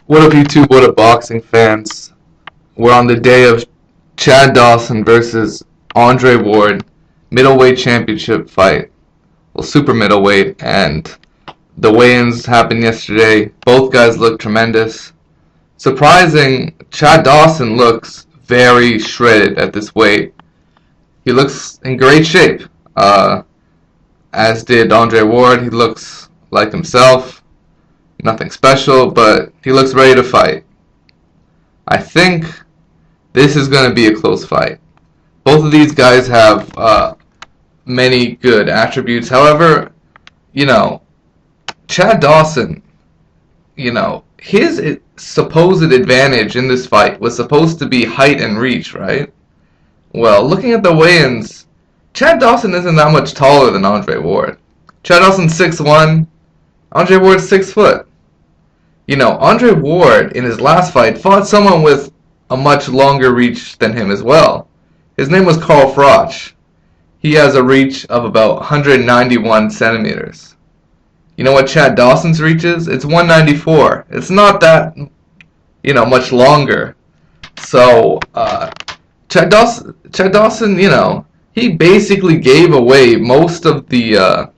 What up, YouTube? What up, boxing fans? We're on the day of Chad Dawson versus Andre Ward, middleweight championship fight. Well, super middleweight, and the weigh-ins happened yesterday. Both guys look tremendous. Surprising, Chad Dawson looks very shredded at this weight. He looks in great shape, as did Andre Ward. He looks like himself. Nothing special, but he looks ready to fight. I think this is going to be a close fight. Both of these guys have many good attributes. However, Chad Dawson, his supposed advantage in this fight was supposed to be height and reach, right? Well, looking at the weigh-ins, Chad Dawson isn't that much taller than Andre Ward. Chad Dawson's 6'1", Andre Ward's 6 foot. Andre Ward in his last fight fought someone with a much longer reach than him as well. His name was Carl Froch. He has a reach of about 191 centimeters. You know what Chad Dawson's reach is? It's 194. It's not that, much longer. So, Chad Dawson, he basically gave away most of the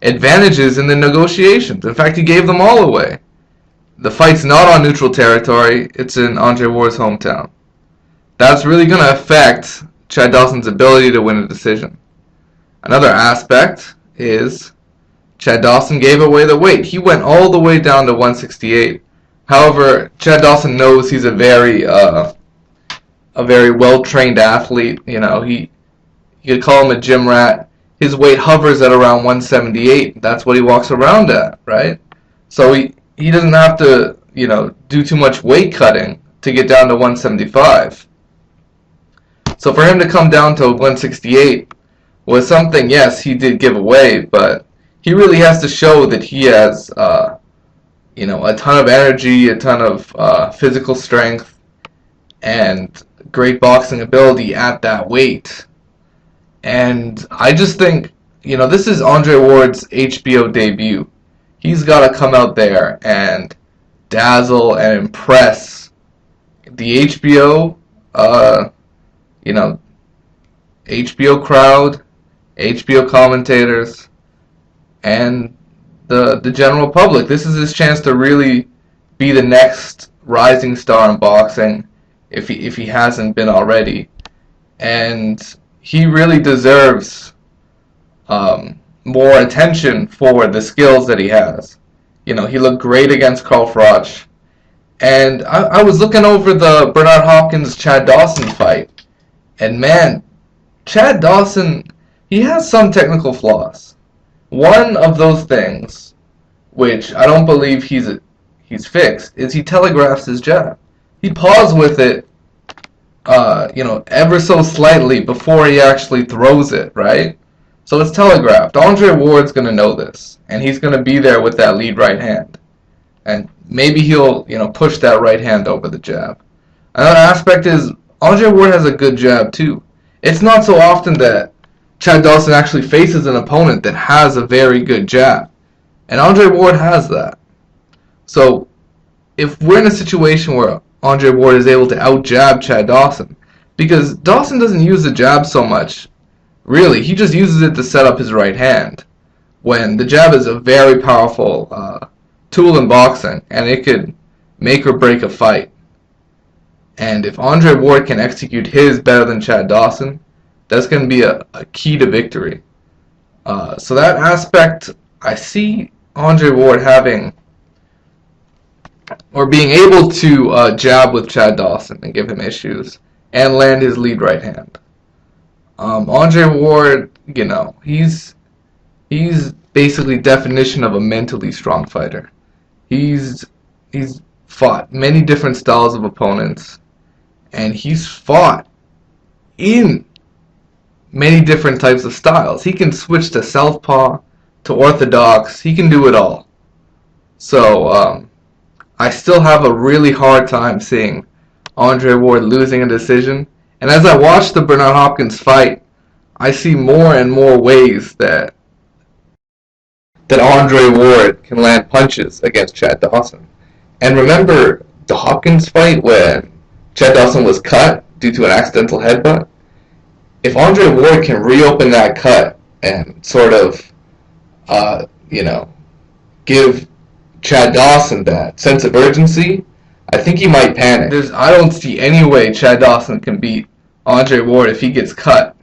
advantages in the negotiations. In fact, he gave them all away. The fight's not on neutral territory. It's in Andre Ward's hometown. That's really going to affect Chad Dawson's ability to win a decision. Another aspect is Chad Dawson gave away the weight. He went all the way down to 168. However, Chad Dawson knows he's a very well-trained athlete. You could call him a gym rat. His weight hovers at around 178. That's what he walks around at, right? So he doesn't have to, do too much weight cutting to get down to 175. So for him to come down to 168 was something, yes, he did give away, but he really has to show that he has, a ton of energy, a ton of physical strength, and great boxing ability at that weight. And I just think, this is Andre Ward's HBO debut. He's got to come out there and dazzle and impress the HBO crowd, HBO commentators, and the general public. This is his chance to really be the next rising star in boxing, if he hasn't been already. And he really deserves more attention for the skills that he has. He looked great against Carl Froch. And I was looking over the Bernard Hopkins-Chad Dawson fight, and man, Chad Dawson, he has some technical flaws. One of those things, which I don't believe he's fixed, is he telegraphs his jab. He paused with it, ever so slightly before he actually throws it, right? So it's telegraphed. Andre Ward's going to know this, and he's going to be there with that lead right hand. And maybe he'll, push that right hand over the jab. Another aspect is Andre Ward has a good jab too. It's not so often that Chad Dawson actually faces an opponent that has a very good jab. And Andre Ward has that. So if we're in a situation where Andre Ward is able to out-jab Chad Dawson, because Dawson doesn't use the jab so much, really, he just uses it to set up his right hand, when the jab is a very powerful tool in boxing, and it could make or break a fight. And if Andre Ward can execute his better than Chad Dawson, that's going to be a key to victory. So that aspect, I see Andre Ward having, or being able to jab with Chad Dawson and give him issues, and land his lead right hand. Andre Ward, he's basically definition of a mentally strong fighter. He's fought many different styles of opponents, and he's fought in many different types of styles. He can switch to southpaw, to orthodox. He can do it all. So I still have a really hard time seeing Andre Ward losing a decision. And as I watch the Bernard Hopkins fight, I see more and more ways that Andre Ward can land punches against Chad Dawson. And remember the Hopkins fight when Chad Dawson was cut due to an accidental headbutt? If Andre Ward can reopen that cut and sort of, give Chad Dawson that sense of urgency, I think he might panic. I don't see any way Chad Dawson can beat Andre Ward if he gets cut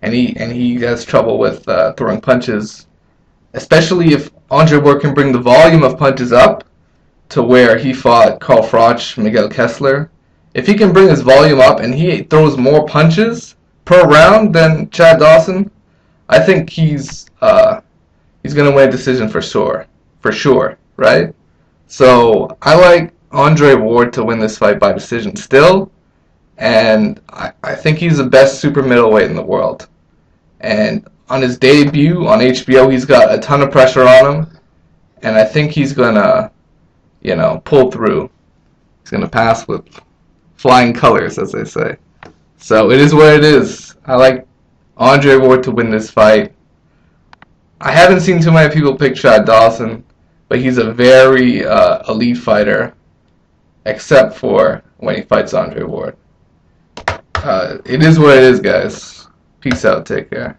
and he has trouble with throwing punches, especially if Andre Ward can bring the volume of punches up to where he fought Carl Froch, Miguel Kessler. If he can bring his volume up and he throws more punches per round than Chad Dawson, I think he's gonna win a decision for sure, right? So I like Andre Ward to win this fight by decision still, and I think he's the best super middleweight in the world. And on his debut on HBO, he's got a ton of pressure on him, and I think he's gonna, pull through. He's gonna pass with flying colors, as they say. So it is what it is. I like Andre Ward to win this fight. I haven't seen too many people pick Chad Dawson, but he's a very elite fighter, except for when he fights Andre Ward. It is what it is, guys. Peace out. Take care.